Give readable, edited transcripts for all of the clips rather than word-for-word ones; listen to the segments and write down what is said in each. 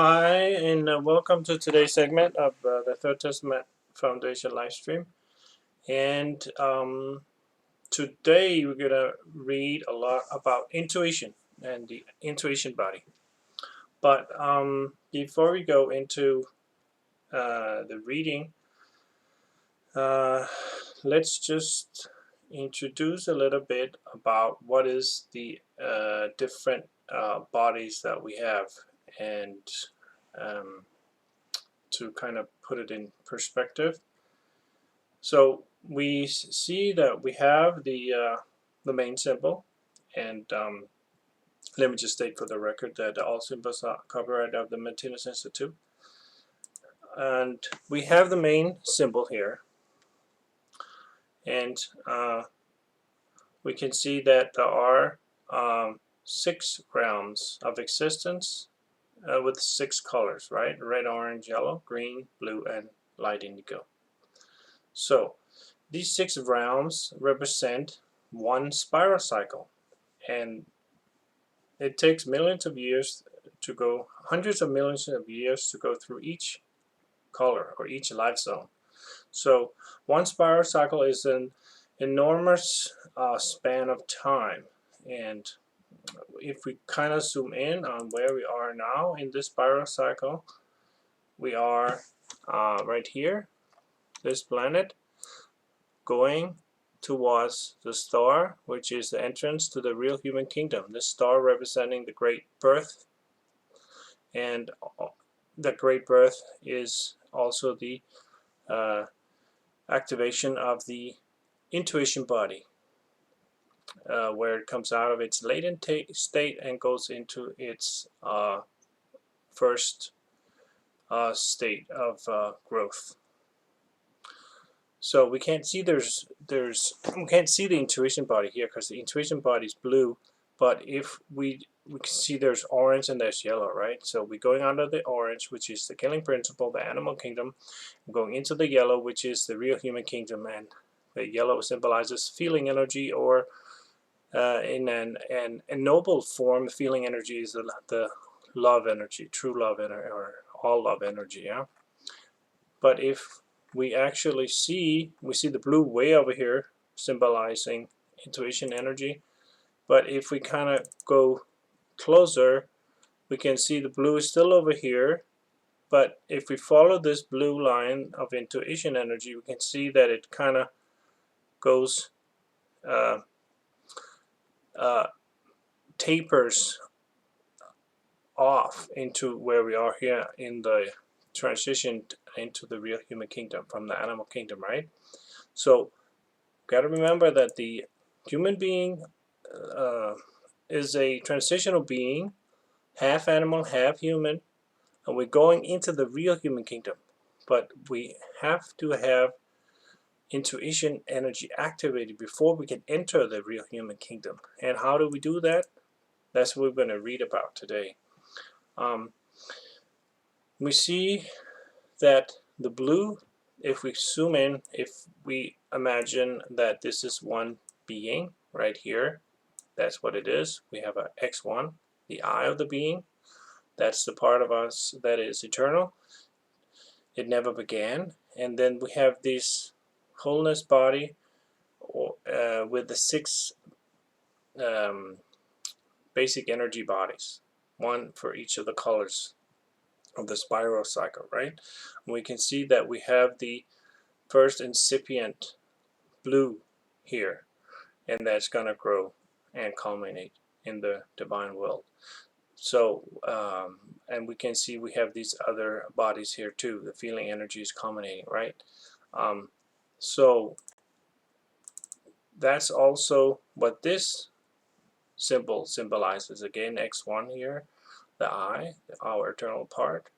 Hi, and welcome to today's segment of the Third Testament Foundation live stream. And today we're going to read a lot about intuition and the intuition body. But before we go into the reading, let's just introduce a little bit about what is the different bodies that we have, and um, to kind of put it in perspective. So we see that we have the main symbol, and let me just state for the record that all symbols are copyright of the Martinez Institute. And we have the main symbol here, and we can see that there are 6 realms of existence with 6 colors, right? Red, orange, yellow, green, blue, and light indigo. So these 6 realms represent one spiral cycle, and it takes millions of years to go, hundreds of millions of years to go through each color or each life zone. So one spiral cycle is an enormous span of time, and if we kind of zoom in on where we are now in this spiral cycle, we are right here, this planet, going towards the star, which is the entrance to the real human kingdom. This star representing the great birth, and the great birth is also the activation of the intuition body, where it comes out of its latent state and goes into its first state of growth. So we can't see we can't see the intuition body here because the intuition body is blue, but if we can see there's orange and there's yellow, right? So we're going under the orange, which is the killing principle, the animal kingdom, going into the yellow, which is the real human kingdom, and the yellow symbolizes feeling energy, or in an ennobled form, feeling energy is the love energy, true love energy, or all love energy, yeah. But if we actually see the blue way over here symbolizing intuition energy, but if we kind of go closer, we can see the blue is still over here, but if we follow this blue line of intuition energy, we can see that it kind of goes tapers off into where we are here in the transition into the real human kingdom from the animal kingdom, right? So got to remember that the human being is a transitional being, half animal, half human, and we're going into the real human kingdom. But we have to have intuition energy activated before we can enter the real human kingdom. And how do we do that? That's what we're going to read about today. We see that the blue, if we zoom in, if we imagine that this is one being right here, that's what it is. We have a X1, the eye of the being. That's the part of us that is eternal. It never began. And then we have this wholeness body with the 6 basic energy bodies, one for each of the colors of the spiral cycle, right? And we can see that we have the first incipient blue here, and that's going to grow and culminate in the divine will. So and we can see we have these other bodies here too. The feeling energy is culminating, right? So that's also what this symbol symbolizes. Again, X1 here, the I, our eternal part,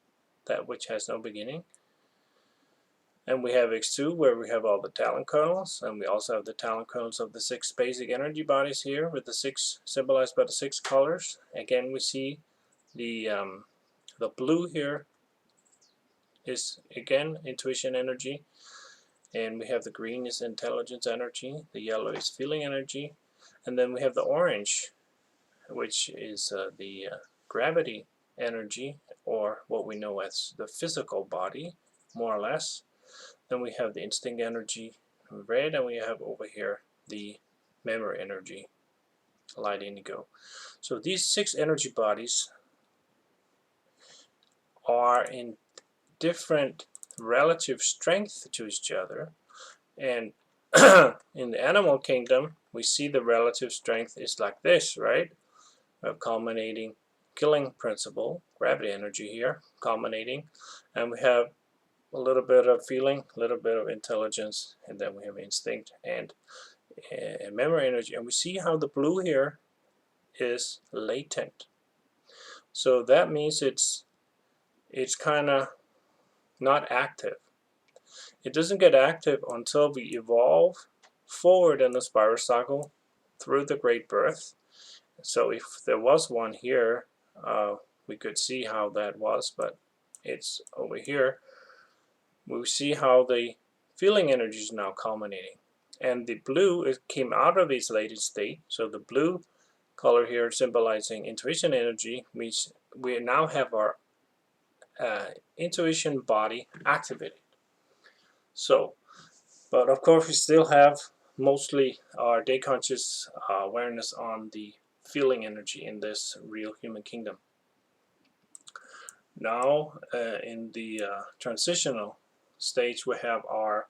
that which has no beginning. And we have X2, where we have all the talent kernels, and we also have the talent kernels of the 6 basic energy bodies here, with the 6 symbolized by the 6 colors. Again, we see the blue here is again intuition energy, and we have the green is intelligence energy, the yellow is feeling energy, and then we have the orange, which is the gravity energy, or what we know as the physical body, more or less. Then we have the instinct energy, red, and we have over here the memory energy, light indigo. So these 6 energy bodies are in different relative strength to each other, and in the animal kingdom we see the relative strength is like this, right? We have culminating killing principle, gravity energy here, culminating, and we have a little bit of feeling, a little bit of intelligence, and then we have instinct and memory energy. And we see how the blue here is latent. So that means it's kind of not active. It doesn't get active until we evolve forward in the spiral cycle through the Great Birth. So if there was one here, we could see how that was, but it's over here. We see how the feeling energy is now culminating. And the blue, it came out of its latent state. So the blue color here symbolizing intuition energy means we now have our intuition body activated. So, but of course we still have mostly our day conscious awareness on the feeling energy in this real human kingdom. Now in the transitional stage we have our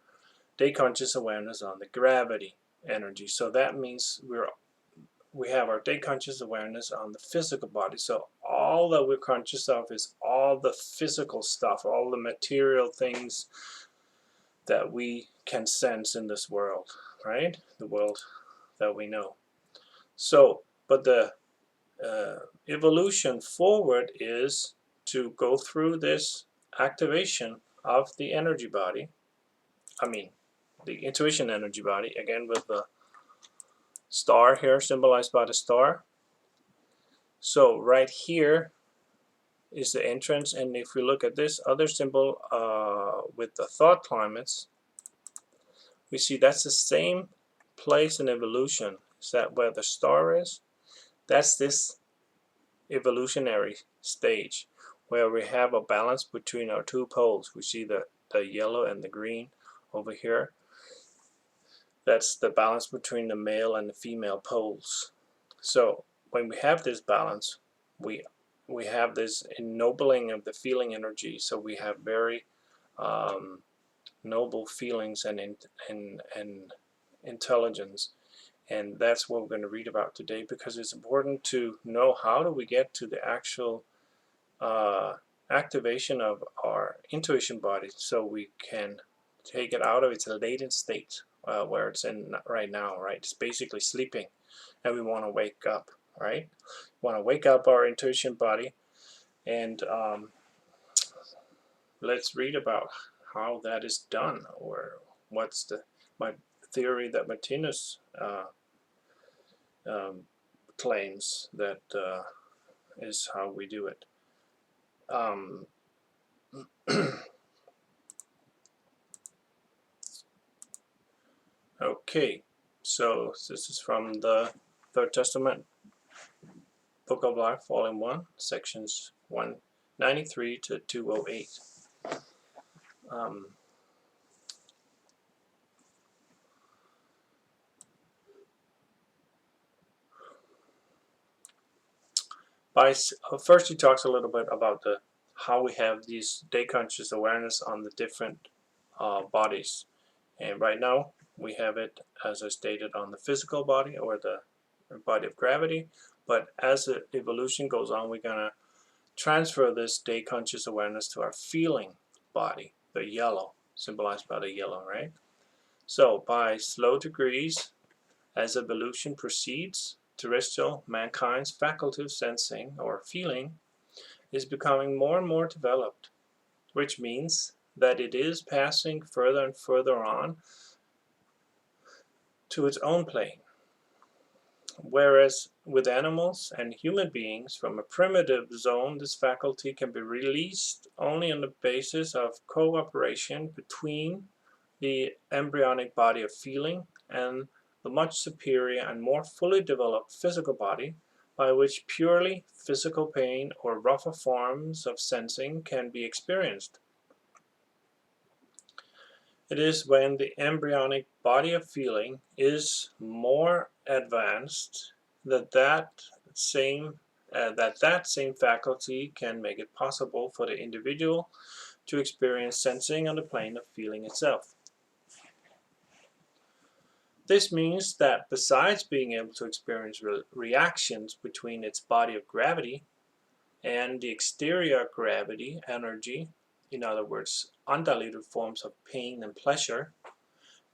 day conscious awareness on the gravity energy. So that means we have our day conscious awareness on the physical body. So all that we're conscious of is all the physical stuff, all the material things that we can sense in this world, right? The world that we know. So, but the evolution forward is to go through this activation of the energy body, the intuition energy body, again with the star here symbolized by the star. So right here is the entrance, and if we look at this other symbol with the thought climates, we see that's the same place in evolution. Is that where the star is? That's this evolutionary stage where we have a balance between our 2 poles. We see the yellow and the green over here. That's the balance between the male and the female poles. So when we have this balance, we have this ennobling of the feeling energy. So we have very noble feelings and intelligence. And that's what we're going to read about today, because it's important to know how do we get to the actual activation of our intuition body so we can take it out of its latent state where it's in right now, right? It's basically sleeping, and we want to wake up, right? We want to wake up our intuition body, and let's read about how that is done, or what's my theory that Martinez claims that is how we do it. Okay, so this is from the Third Testament, Book of Life, Volume 1, sections 193 to 208. First he talks a little bit about how we have these day conscious awareness on the different bodies, and right now we have it, as I stated, on the physical body, or the body of gravity. But as the evolution goes on, we're gonna transfer this day conscious awareness to our feeling body, the yellow, symbolized by the yellow, right? So by slow degrees, as evolution proceeds, terrestrial mankind's faculty of sensing or feeling is becoming more and more developed, which means that it is passing further and further on to its own plane. Whereas with animals and human beings, from a primitive zone, this faculty can be released only on the basis of cooperation between the embryonic body of feeling and the much superior and more fully developed physical body by which purely physical pain or rougher forms of sensing can be experienced. It is when the embryonic body of feeling is more advanced that that same faculty can make it possible for the individual to experience sensing on the plane of feeling itself. This means that besides being able to experience reactions between its body of gravity and the exterior gravity energy, in other words, undiluted forms of pain and pleasure,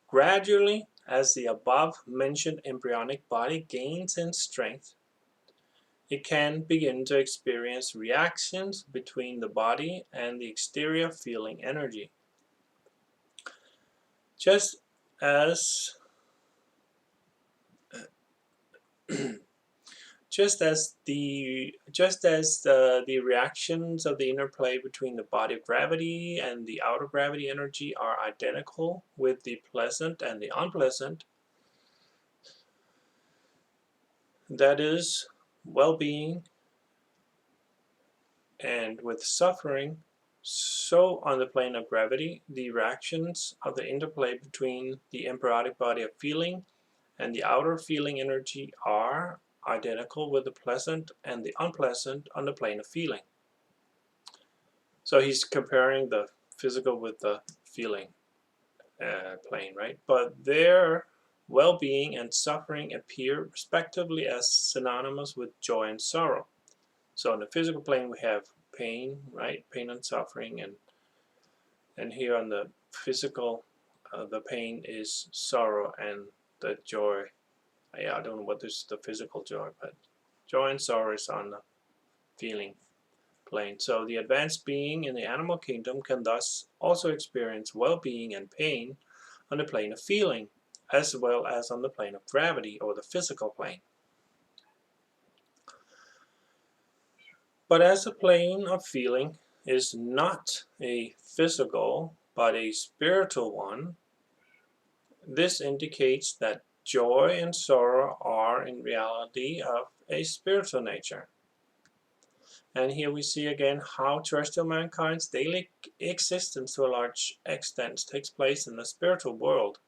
gradually, as the above-mentioned embryonic body gains in strength, it can begin to experience reactions between the body and the exterior feeling energy. Just as the reactions of the interplay between the body of gravity and the outer gravity energy are identical with the pleasant and the unpleasant, that is, well-being and with suffering, so on the plane of gravity, the reactions of the interplay between the embryonic body of feeling and the outer feeling energy are identical with the pleasant and the unpleasant on the plane of feeling. So he's comparing the physical with the feeling plane, right? But their well-being and suffering appear respectively as synonymous with joy and sorrow. So on the physical plane we have pain, right? Pain and suffering, and here on the physical, the pain is sorrow and the joy. Yeah, I don't know what is the physical joy, but joy and sorrow is on the feeling plane. So the advanced being in the animal kingdom can thus also experience well-being and pain on the plane of feeling, as well as on the plane of gravity or the physical plane. But as the plane of feeling is not a physical but a spiritual one, this indicates that joy and sorrow are in reality of a spiritual nature. And here we see again how terrestrial mankind's daily existence to a large extent takes place in the spiritual world.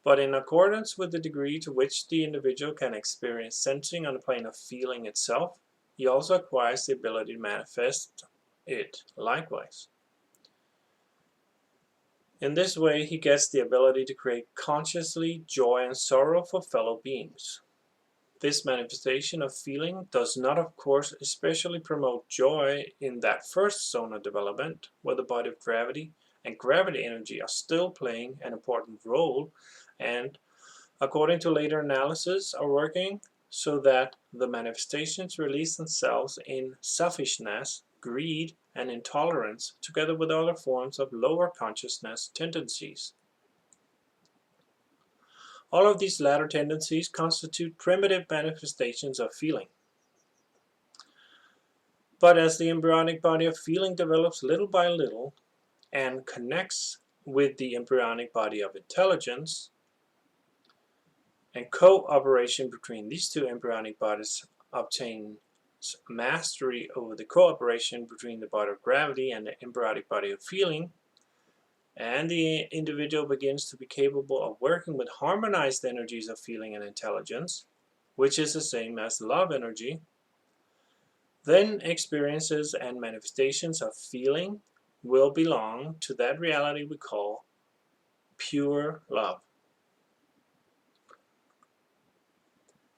But in accordance with the degree to which the individual can experience sensing on the plane of feeling itself, he also acquires the ability to manifest it likewise. In this way, he gets the ability to create consciously joy and sorrow for fellow beings. This manifestation of feeling does not, of course, especially promote joy in that first zone of development, where the body of gravity and gravity energy are still playing an important role and, according to later analysis, are working so that the manifestations release themselves in selfishness, greed, and intolerance, together with other forms of lower consciousness tendencies. All of these latter tendencies constitute primitive manifestations of feeling. But as the embryonic body of feeling develops little by little and connects with the embryonic body of intelligence, and cooperation between these two embryonic bodies obtains mastery over the cooperation between the body of gravity and the embryonic body of feeling, and the individual begins to be capable of working with harmonized energies of feeling and intelligence, which is the same as love energy, then experiences and manifestations of feeling will belong to that reality we call pure love.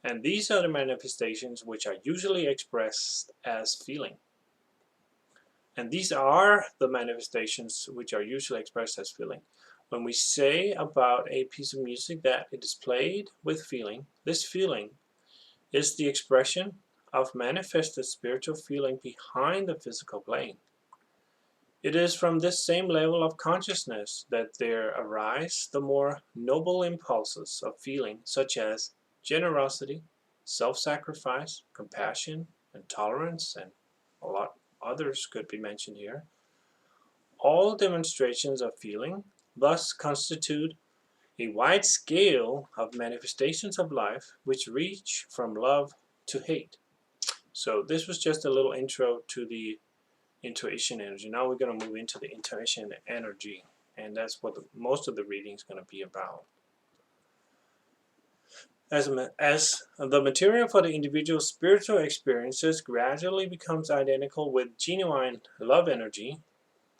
And these are the manifestations which are usually expressed as feeling. And these are the manifestations which are usually expressed as feeling. When we say about a piece of music that it is played with feeling, this feeling is the expression of manifested spiritual feeling behind the physical plane. It is from this same level of consciousness that there arise the more noble impulses of feeling, such as generosity, self-sacrifice, compassion, and tolerance, and a lot others could be mentioned here. All demonstrations of feeling thus constitute a wide scale of manifestations of life which reach from love to hate. So this was just a little intro to the intuition energy. Now we're going to move into the intuition energy, and that's what most of the reading is going to be about. As the material for the individual's spiritual experiences gradually becomes identical with genuine love energy,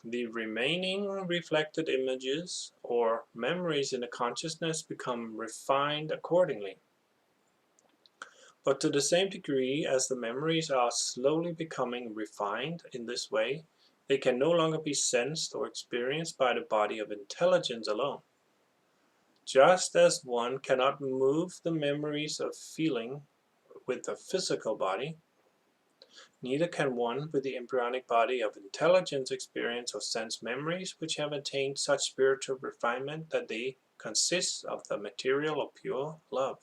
the remaining reflected images or memories in the consciousness become refined accordingly. But to the same degree as the memories are slowly becoming refined in this way, they can no longer be sensed or experienced by the body of intelligence alone. Just as one cannot move the memories of feeling with the physical body, neither can one with the embryonic body of intelligence experience or sense memories which have attained such spiritual refinement that they consist of the material of pure love.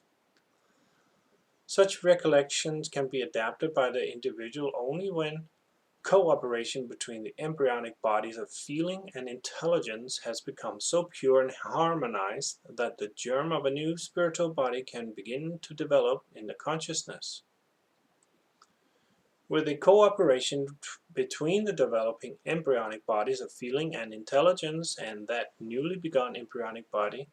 Such recollections can be adapted by the individual only when cooperation between the embryonic bodies of feeling and intelligence has become so pure and harmonized that the germ of a new spiritual body can begin to develop in the consciousness. With the cooperation between the developing embryonic bodies of feeling and intelligence and that newly begun embryonic body,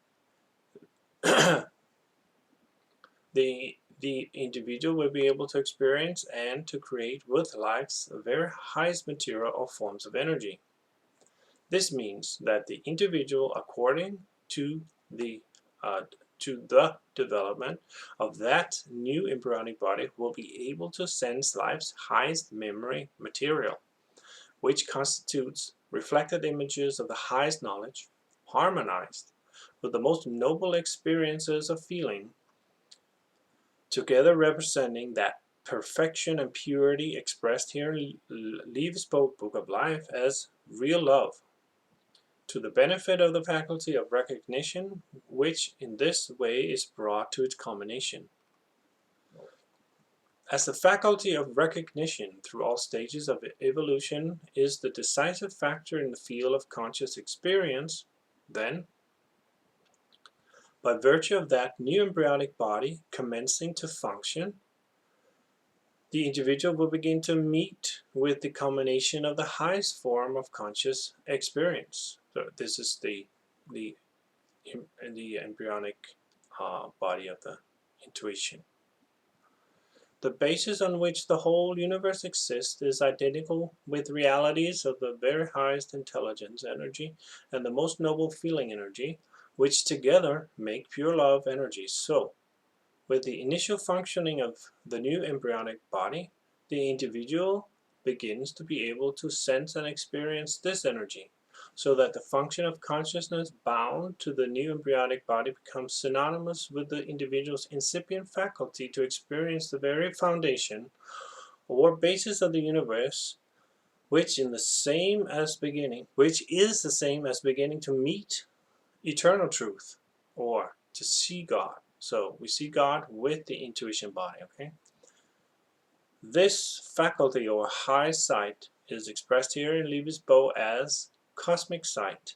the individual will be able to experience and to create with life's very highest material or forms of energy. This means that the individual, according to the development of that new embryonic body, will be able to sense life's highest memory material, which constitutes reflected images of the highest knowledge, harmonized with the most noble experiences of feeling, together representing that perfection and purity expressed here in Leaves Book of Life as real love, to the benefit of the faculty of recognition, which in this way is brought to its culmination. As the faculty of recognition through all stages of evolution is the decisive factor in the field of conscious experience, then, by virtue of that new embryonic body commencing to function, the individual will begin to meet with the culmination of the highest form of conscious experience. So this is the embryonic body of the intuition. The basis on which the whole universe exists is identical with realities of the very highest intelligence energy and the most noble feeling energy, which together make pure love energy. So, with the initial functioning of the new embryonic body, the individual begins to be able to sense and experience this energy, so that the function of consciousness bound to the new embryonic body becomes synonymous with the individual's incipient faculty to experience the very foundation or basis of the universe, which is the same as beginning to meet eternal truth or to see God. So we see God with the intuition body, okay? This faculty or high sight is expressed here in Leaves Bow as cosmic sight.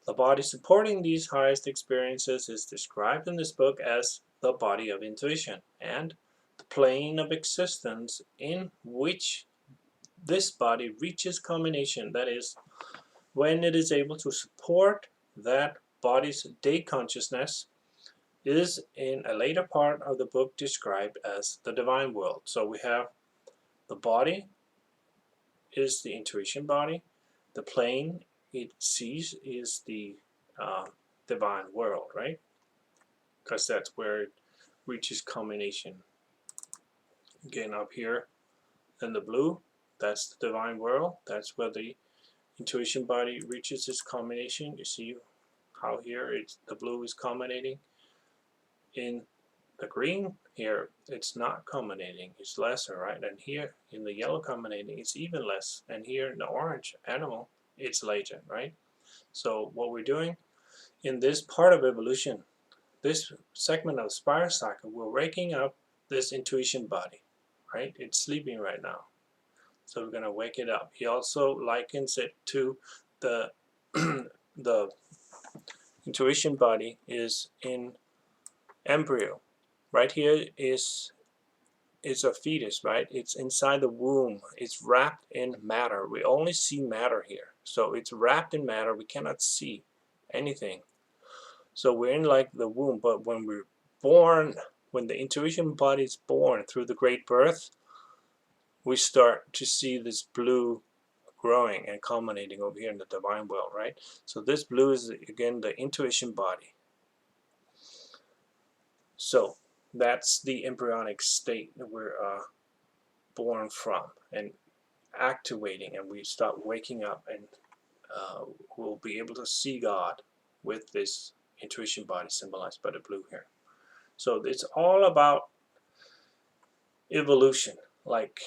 The body supporting these highest experiences is described in this book as the body of intuition, and the plane of existence in which this body reaches culmination, that is, when it is able to support that body's day consciousness, is in a later part of the book described as the divine world. So we have the body is the intuition body, the plane it sees is the divine world, right? Because that's where it reaches culmination. Again, up here in the blue, that's the divine world. That's where the intuition body reaches its culmination. You see how here the blue is culminating. In the green here, it's not culminating, it's lesser, right? And here in the yellow culminating, it's even less. And here in the orange animal, it's later, right? So what we're doing in this part of evolution, this segment of spiral cycle, we're waking up this intuition body, right? It's sleeping right now. So we're going to wake it up. He also likens it to the the intuition body is in embryo. Right here is it's a fetus, right? It's inside the womb. It's wrapped in matter. We only see matter here. So it's wrapped in matter. We cannot see anything. So we're in like the womb, but when we're born, when the intuition body is born through the great birth, we start to see this blue growing and culminating over here in the divine will, right? So this blue is again the intuition body. So that's the embryonic state that we're born from and activating, and we start waking up, and we'll be able to see God with this intuition body symbolized by the blue here. So it's all about evolution. Like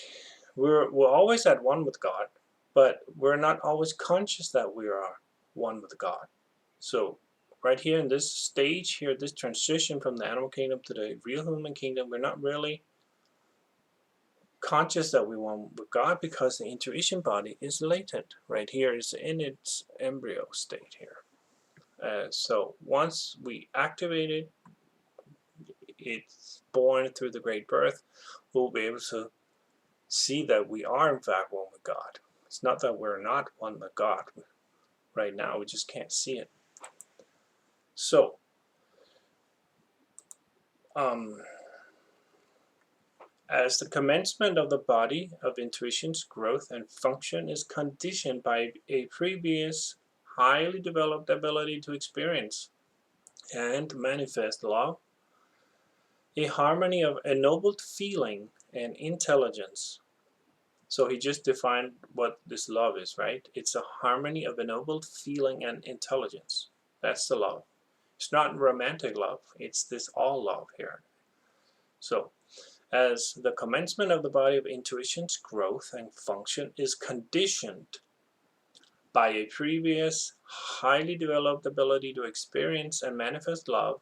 we're always at one with God, but we're not always conscious that we are one with God. So right here in this stage here, this transition from the animal kingdom to the real human kingdom, we're not really conscious that we one with God because the intuition body is latent. Right here is in its embryo state here. So once we activate it, it's born through the great birth, we'll be able to see that we are in fact one with God. It's not that we're not one with God. Right now we just can't see it. So as the commencement of the body of intuition's growth and function is conditioned by a previous highly developed ability to experience and manifest love, a harmony of ennobled feeling and intelligence. So he just defined what this love is, right? It's a harmony of ennobled feeling and intelligence. That's the love. It's not romantic love. It's this all love here. So as the commencement of the body of intuition's growth and function is conditioned by a previous highly developed ability to experience and manifest love,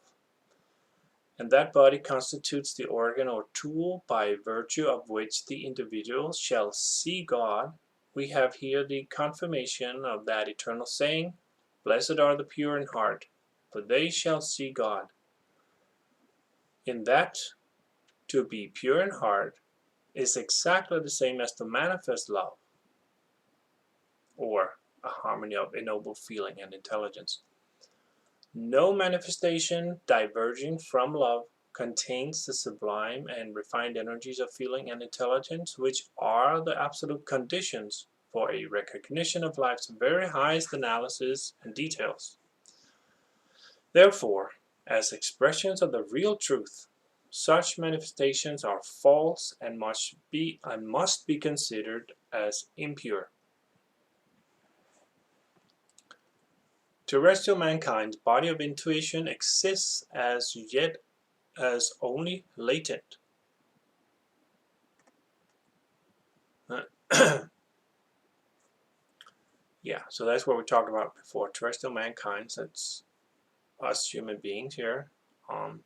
and that body constitutes the organ or tool by virtue of which the individual shall see God, we have here the confirmation of that eternal saying, "Blessed are the pure in heart, for they shall see God." In that, to be pure in heart is exactly the same as to manifest love, or a harmony of ennobled feeling and intelligence. No manifestation diverging from love contains the sublime and refined energies of feeling and intelligence, which are the absolute conditions for a recognition of life's very highest analysis and details. Therefore, as expressions of the real truth, such manifestations are false and must be considered as impure. Terrestrial mankind's body of intuition exists as yet as only latent. Yeah, so that's what we talked about before. Terrestrial mankind, that's us human beings here on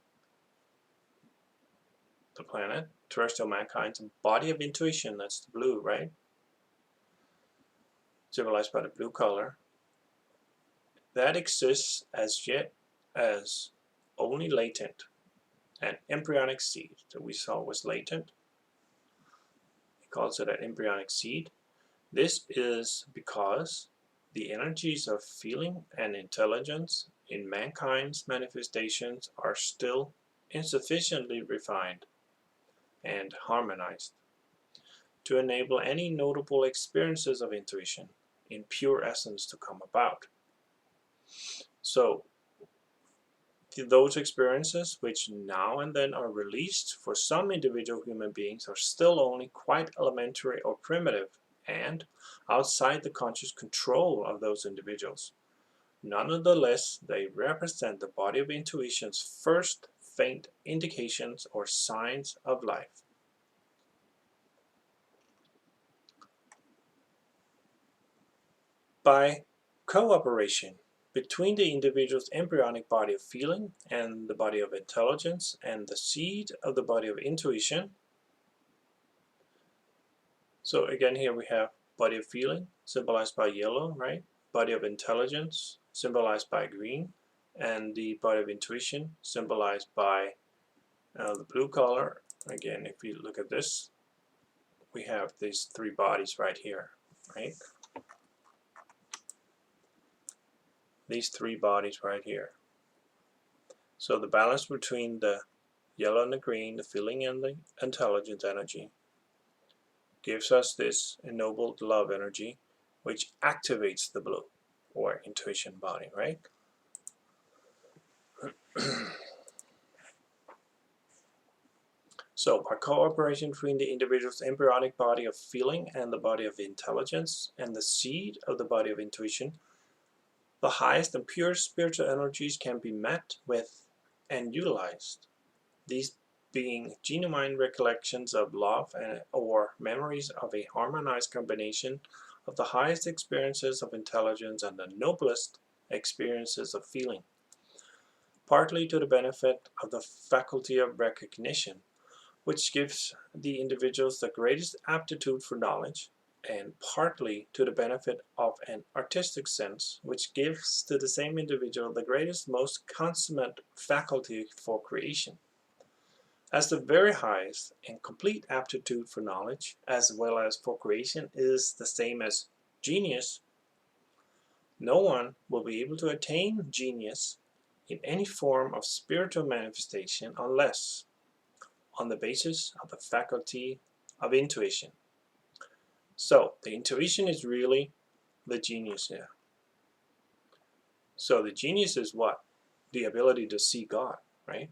the planet. Terrestrial mankind's body of intuition, that's the blue, right? Symbolized by the blue color. That exists as yet as only latent. An embryonic seed that we saw was latent. He calls it an embryonic seed. This is because the energies of feeling and intelligence in mankind's manifestations are still insufficiently refined and harmonized to enable any notable experiences of intuition in pure essence to come about. So those experiences which now and then are released for some individual human beings are still only quite elementary or primitive and outside the conscious control of those individuals. Nonetheless, they represent the body of intuition's first faint indications or signs of life. By cooperation between the individual's embryonic body of feeling and the body of intelligence and the seed of the body of intuition. So again, here we have body of feeling symbolized by yellow, right? Body of intelligence symbolized by green, and the body of intuition symbolized by the blue color, Again, if you look at this, we have these three bodies right here, right? These three bodies right here. So the balance between the yellow and the green, the feeling and the intelligence energy, gives us this ennobled love energy, which activates the blue, or intuition body, right? So by cooperation between the individual's embryonic body of feeling and the body of intelligence and the seed of the body of intuition, the highest and purest spiritual energies can be met with and utilized. These being genuine recollections of love or memories of a harmonized combination of the highest experiences of intelligence and the noblest experiences of feeling, partly to the benefit of the faculty of recognition, which gives the individuals the greatest aptitude for knowledge, and partly to the benefit of an artistic sense, which gives to the same individual the greatest, most consummate faculty for creation. As the very highest and complete aptitude for knowledge, as well as for creation, is the same as genius, no one will be able to attain genius in any form of spiritual manifestation unless on the basis of the faculty of intuition. So the intuition is really the genius here. So the genius is what? The ability to see God, right?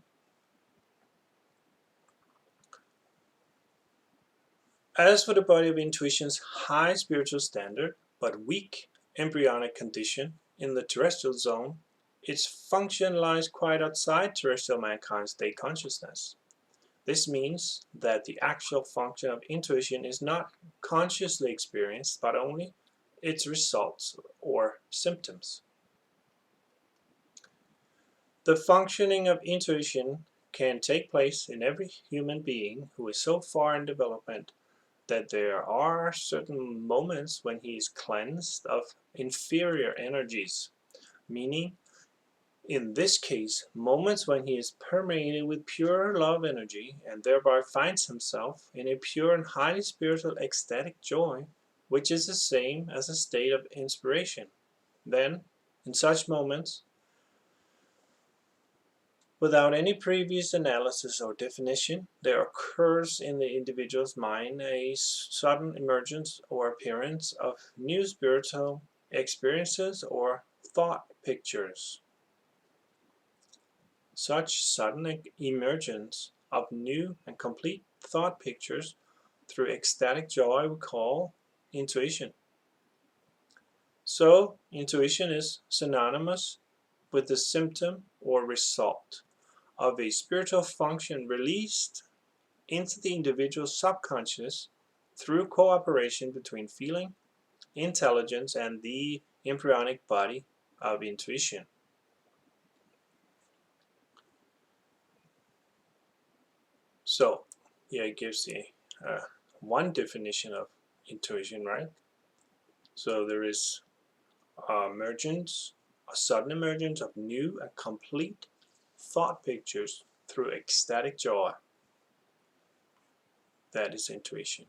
As for the body of intuition's high spiritual standard, but weak embryonic condition in the terrestrial zone, its function lies quite outside terrestrial mankind's state consciousness. This means that the actual function of intuition is not consciously experienced, but only its results or symptoms. The functioning of intuition can take place in every human being who is so far in development that there are certain moments when he is cleansed of inferior energies, meaning in this case, moments when he is permeated with pure love energy and thereby finds himself in a pure and highly spiritual ecstatic joy, which is the same as a state of inspiration. Then, in such moments, without any previous analysis or definition, there occurs in the individual's mind a sudden emergence or appearance of new spiritual experiences or thought pictures. Such sudden emergence of new and complete thought pictures through ecstatic joy we call intuition. So, intuition is synonymous with the symptom or result of a spiritual function released into the individual's subconscious through cooperation between feeling, intelligence, and the embryonic body of intuition. So, here it gives the one definition of intuition, right? So there is emergence, a sudden emergence of new and complete thought pictures through ecstatic joy. That is intuition.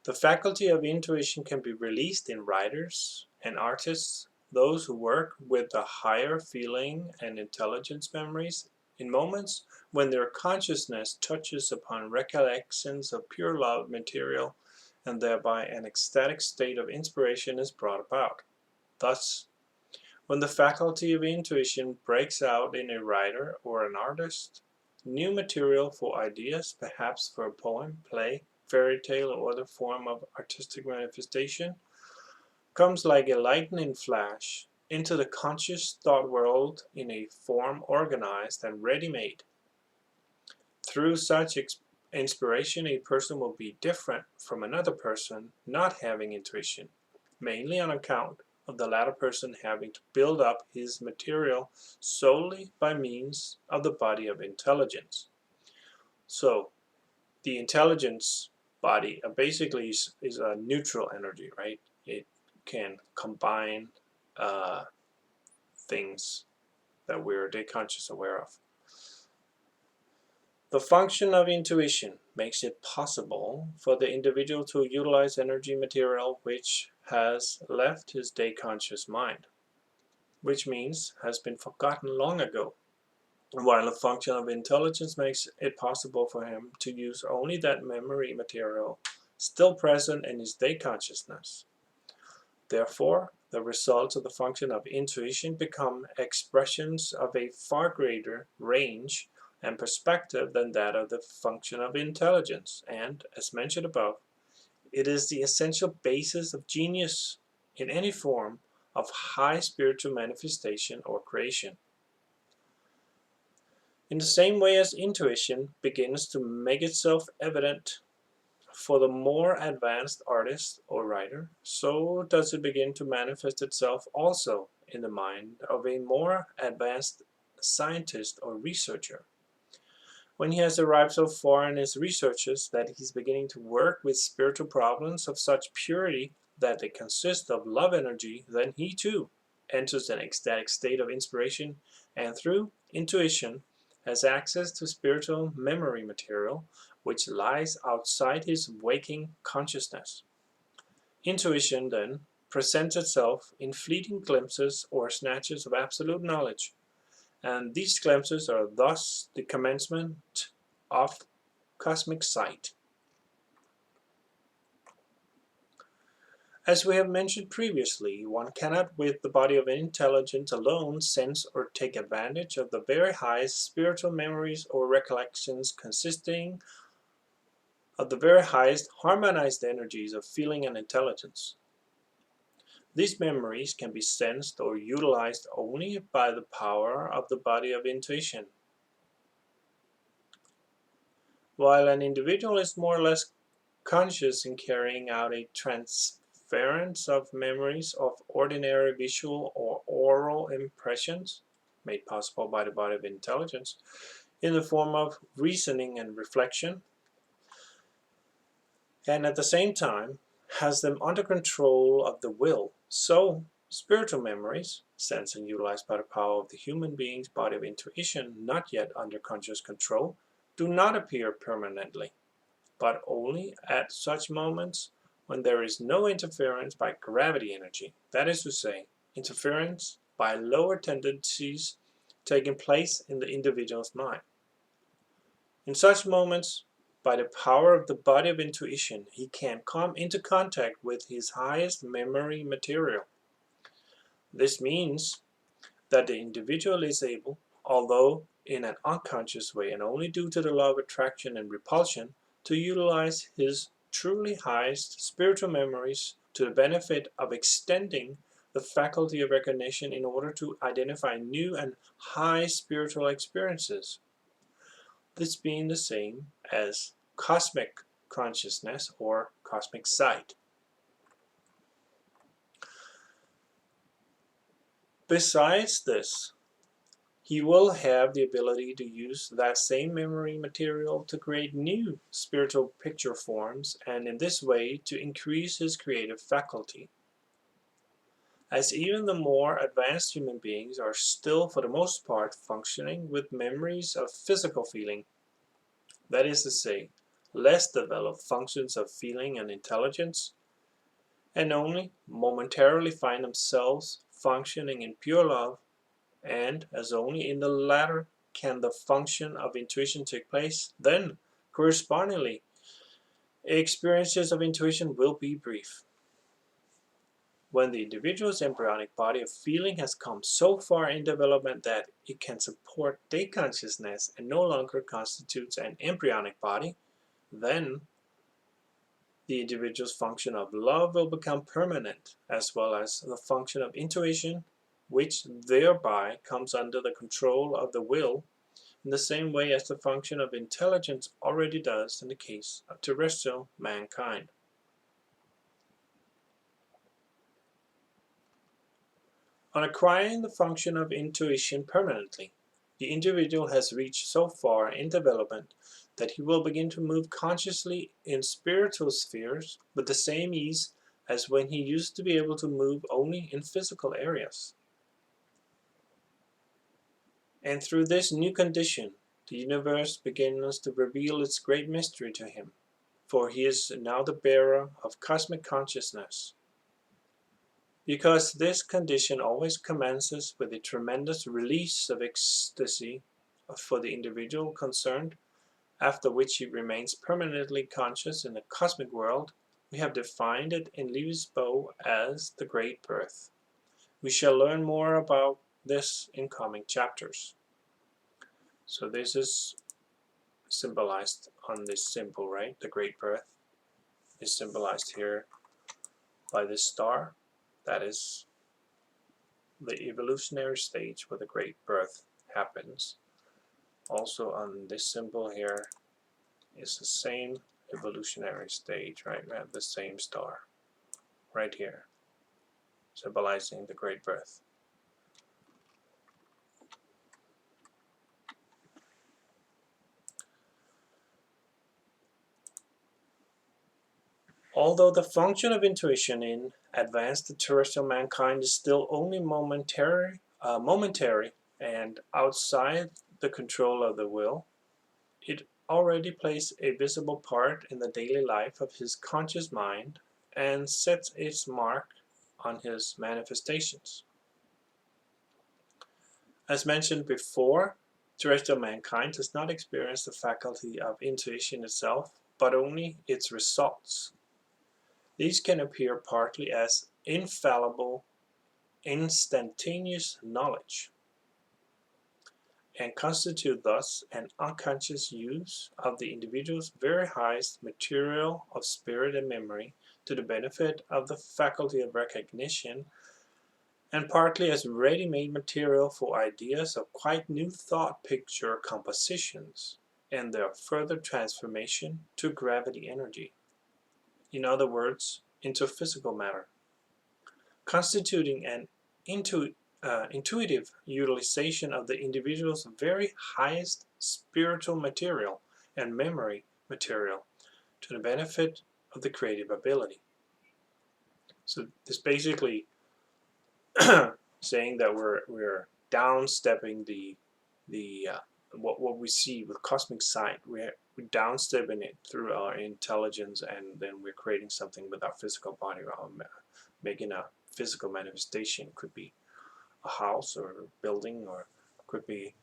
The faculty of intuition can be released in writers and artists, those who work with the higher feeling and intelligence memories, in moments when their consciousness touches upon recollections of pure love material, and thereby an ecstatic state of inspiration is brought about. Thus, when the faculty of intuition breaks out in a writer or an artist, new material for ideas, perhaps for a poem, play, fairy tale, or other form of artistic manifestation, comes like a lightning flash into the conscious thought world in a form organized and ready-made. Through such inspiration, a person will be different from another person not having intuition, mainly on account of the latter person having to build up his material solely by means of the body of intelligence. So, the intelligence body basically is a neutral energy, right? It can combine uh, things that we're day conscious aware of. The function of intuition makes it possible for the individual to utilize energy material which has left his day conscious mind, which means has been forgotten long ago, while the function of intelligence makes it possible for him to use only that memory material still present in his day consciousness. Therefore, the results of the function of intuition become expressions of a far greater range and perspective than that of the function of intelligence, and, as mentioned above, it is the essential basis of genius in any form of high spiritual manifestation or creation. In the same way as intuition begins to make itself evident for the more advanced artist or writer, so does it begin to manifest itself also in the mind of a more advanced scientist or researcher. When he has arrived so far in his researches that he is beginning to work with spiritual problems of such purity that they consist of love energy, then he too enters an ecstatic state of inspiration and through intuition has access to spiritual memory material which lies outside his waking consciousness. Intuition, then, presents itself in fleeting glimpses or snatches of absolute knowledge, and these glimpses are thus the commencement of cosmic sight. As we have mentioned previously, one cannot with the body of intelligence alone sense or take advantage of the very highest spiritual memories or recollections consisting of the very highest harmonized energies of feeling and intelligence. These memories can be sensed or utilized only by the power of the body of intuition. While an individual is more or less conscious in carrying out a transference of memories of ordinary visual or oral impressions, made possible by the body of intelligence, in the form of reasoning and reflection, and at the same time has them under control of the will. So, spiritual memories, sensed and utilized by the power of the human being's body of intuition, not yet under conscious control, do not appear permanently, but only at such moments when there is no interference by gravity energy, that is to say, interference by lower tendencies taking place in the individual's mind. In such moments, by the power of the body of intuition, he can come into contact with his highest memory material. This means that the individual is able, although in an unconscious way and only due to the law of attraction and repulsion, to utilize his truly highest spiritual memories to the benefit of extending the faculty of recognition in order to identify new and high spiritual experiences. This being the same as cosmic consciousness or cosmic sight. Besides this, he will have the ability to use that same memory material to create new spiritual picture forms and in this way to increase his creative faculty. As even the more advanced human beings are still for the most part functioning with memories of physical feeling, that is to say, less developed functions of feeling and intelligence, and only momentarily find themselves functioning in pure love, and as only in the latter can the function of intuition take place, then, correspondingly, experiences of intuition will be brief. When the individual's embryonic body of feeling has come so far in development that it can support day consciousness and no longer constitutes an embryonic body, then the individual's function of love will become permanent, as well as the function of intuition, which thereby comes under the control of the will, in the same way as the function of intelligence already does in the case of terrestrial mankind. On acquiring the function of intuition permanently, the individual has reached so far in development that he will begin to move consciously in spiritual spheres with the same ease as when he used to be able to move only in physical areas. And through this new condition, the universe begins to reveal its great mystery to him, for he is now the bearer of cosmic consciousness. Because this condition always commences with a tremendous release of ecstasy for the individual concerned, after which he remains permanently conscious in the cosmic world, we have defined it in Levy's bow as the Great Birth. We shall learn more about this in coming chapters. So this is symbolized on this symbol, right? The Great Birth is symbolized here by this star. That is the evolutionary stage where the Great Birth happens. Also on this symbol here is the same evolutionary stage, right? We have the same star right here, symbolizing the Great Birth. Although the function of intuition in advanced terrestrial mankind is still only momentary and outside the control of the will, it already plays a visible part in the daily life of his conscious mind and sets its mark on his manifestations. As mentioned before, terrestrial mankind does not experience the faculty of intuition itself, but only its results. These can appear partly as infallible, instantaneous knowledge, and constitute thus an unconscious use of the individual's very highest material of spirit and memory to the benefit of the faculty of recognition, and partly as ready-made material for ideas of quite new thought picture compositions and their further transformation to gravity energy. In other words, into physical matter, constituting an intuitive utilization of the individual's very highest spiritual material and memory material to the benefit of the creative ability. So this basically saying that we're downstepping the what we see with cosmic sight. We're downstepping it through our intelligence, and then we're creating something with our physical body, or making a physical manifestation. Could be a house or a building, or could be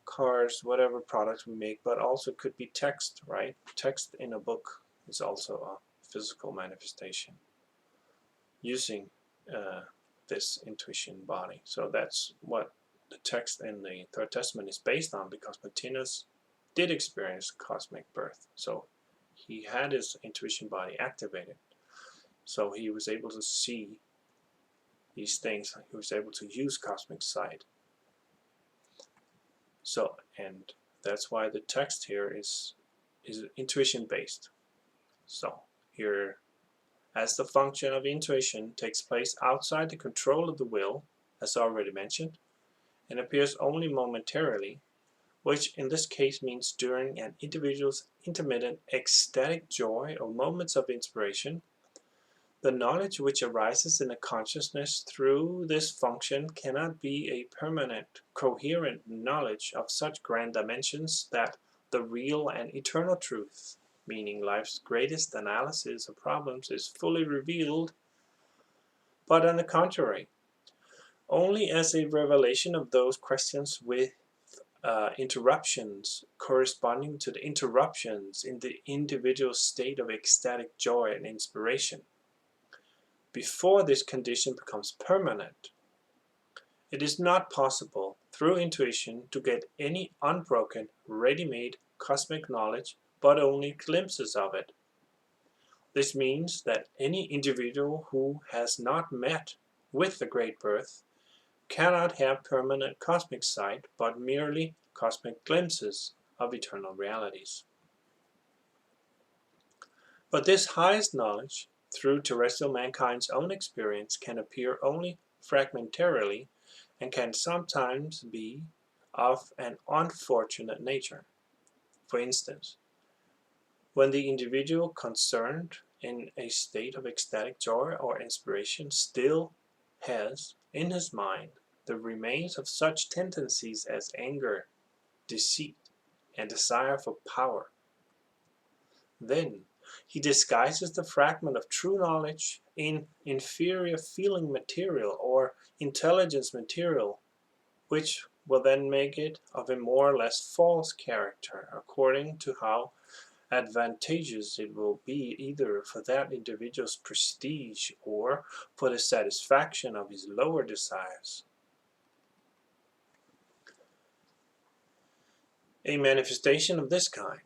cars, whatever products we make, but also could be text, right? Text in a book is also a physical manifestation using this intuition body. So that's what the text in the Third Testament is based on, because Martinus did experience cosmic birth. So he had his intuition body activated. So he was able to see these things. He was able to use cosmic sight. So, and that's why the text here is intuition based. So here, as the function of intuition takes place outside the control of the will, as already mentioned, and appears only momentarily, which in this case means during an individual's intermittent ecstatic joy or moments of inspiration, the knowledge which arises in a consciousness through this function cannot be a permanent, coherent knowledge of such grand dimensions that the real and eternal truth, meaning life's greatest analysis of problems, is fully revealed, but on the contrary, only as a revelation of those questions with interruptions corresponding to the interruptions in the individual state of ecstatic joy and inspiration. Before this condition becomes permanent, it is not possible through intuition to get any unbroken, ready-made cosmic knowledge, but only glimpses of it. This means that any individual who has not met with the Great Birth cannot have permanent cosmic sight, but merely cosmic glimpses of eternal realities. But this highest knowledge, through terrestrial mankind's own experience, can appear only fragmentarily and can sometimes be of an unfortunate nature. For instance, when the individual concerned in a state of ecstatic joy or inspiration still has in his mind the remains of such tendencies as anger, deceit, and desire for power. Then he disguises the fragment of true knowledge in inferior feeling material or intelligence material, which will then make it of a more or less false character, according to how advantageous it will be either for that individual's prestige or for the satisfaction of his lower desires. A manifestation of this kind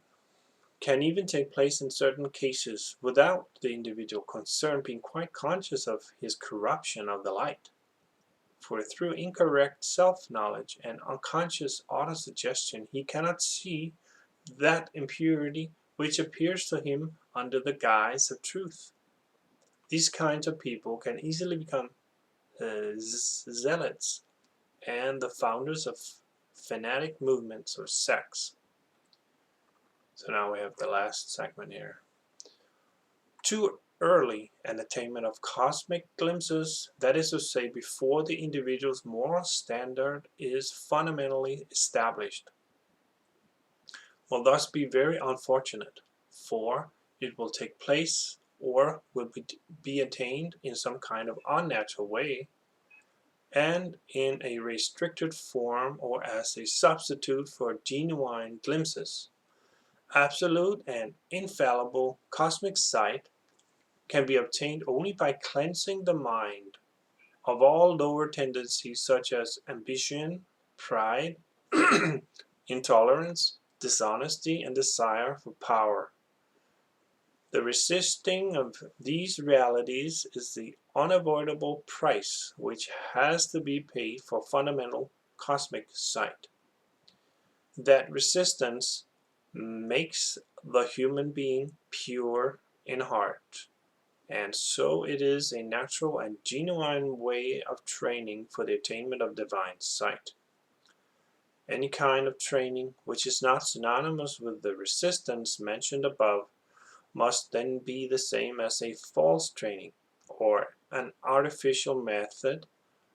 can even take place in certain cases without the individual concerned being quite conscious of his corruption of the light. For through incorrect self-knowledge and unconscious autosuggestion he cannot see that impurity which appears to him under the guise of truth. These kinds of people can easily become zealots and the founders of fanatic movements or sects. So now we have the last segment here. Too early an attainment of cosmic glimpses, that is to say, before the individual's moral standard is fundamentally established, will thus be very unfortunate, for it will take place or will be attained in some kind of unnatural way and in a restricted form or as a substitute for genuine glimpses. Absolute and infallible cosmic sight can be obtained only by cleansing the mind of all lower tendencies such as ambition, pride, intolerance, dishonesty, and desire for power. The resisting of these realities is the unavoidable price which has to be paid for fundamental cosmic sight. That resistance makes the human being pure in heart, and so it is a natural and genuine way of training for the attainment of divine sight. Any kind of training which is not synonymous with the resistance mentioned above must then be the same as a false training, or an artificial method,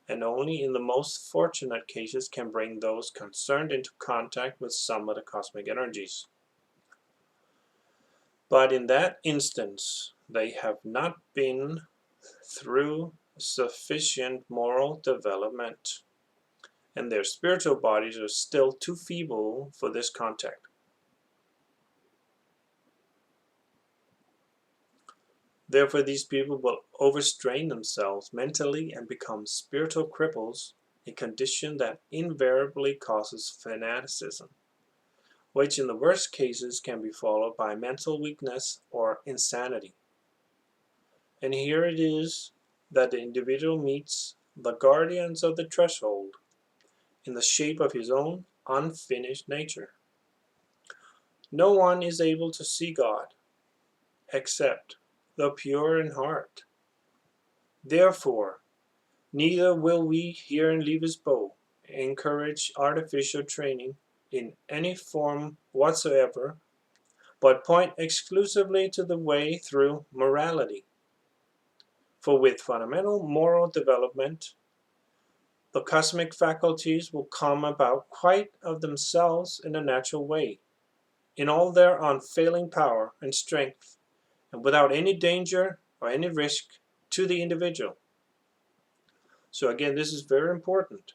and only in the most fortunate cases can bring those concerned into contact with some of the cosmic energies. But in that instance, they have not been through sufficient moral development, and their spiritual bodies are still too feeble for this contact. Therefore, these people will overstrain themselves mentally and become spiritual cripples, a condition that invariably causes fanaticism, which in the worst cases can be followed by mental weakness or insanity. And here it is that the individual meets the guardians of the threshold in the shape of his own unfinished nature. No one is able to see God except the pure in heart. Therefore, neither will we here in Liebesbo encourage artificial training in any form whatsoever, but point exclusively to the way through morality. For with fundamental moral development, the cosmic faculties will come about quite of themselves in a natural way, in all their unfailing power and strength, and without any danger or any risk to the individual. So again, this is very important.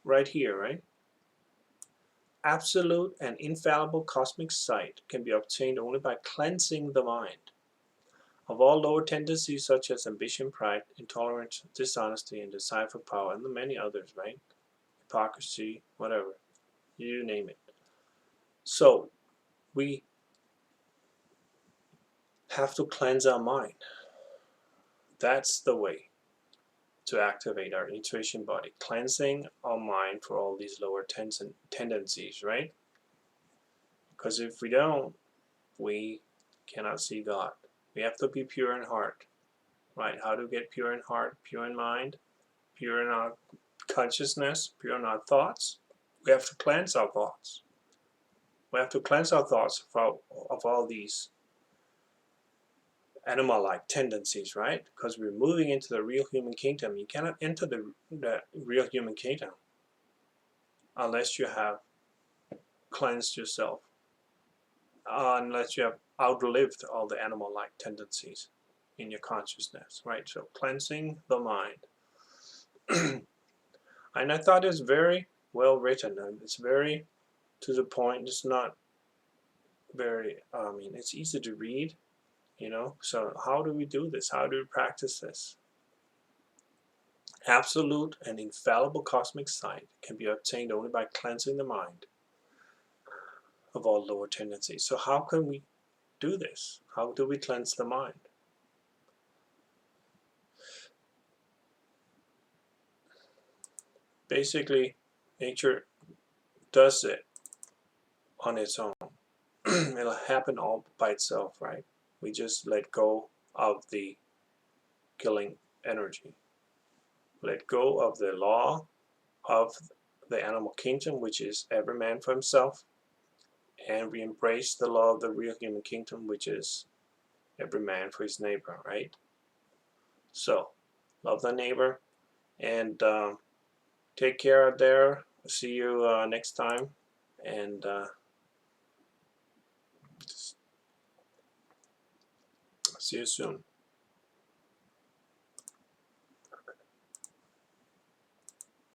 Right here, right? Absolute and infallible cosmic sight can be obtained only by cleansing the mind of all lower tendencies such as ambition, pride, intolerance, dishonesty, and desire for power, and the many others, right? Hypocrisy, whatever, you name it. So we have to cleanse our mind. That's the way to activate our intuition body, cleansing our mind for all these lower tendencies, right? Because if we don't, we cannot see God. We have to be pure in heart, right? How to get pure in heart, pure in mind, pure in our consciousness, pure in our thoughts? We have to cleanse our thoughts. We have to cleanse our thoughts of all these animal-like tendencies, right? Because we're moving into the real human kingdom. You cannot enter the real human kingdom unless you have cleansed yourself, unless you have outlived all the animal-like tendencies in your consciousness, right? So cleansing the mind. And I thought it's very well written, and it's very to the point. It's not very, I mean, it's easy to read, you know. So how do we do this? How do we practice this? Absolute and infallible cosmic sight can be obtained only by cleansing the mind of all lower tendencies. So how can we do this? How do we cleanse the mind? Basically, nature does it on its own. It'll happen all by itself, right? We just let go of the killing energy. Let go of the law of the animal kingdom, which is every man for himself, and we embrace the law of the real human kingdom, which is every man for his neighbor, right? So, love the neighbor, and take care out there. See you next time, and see you soon.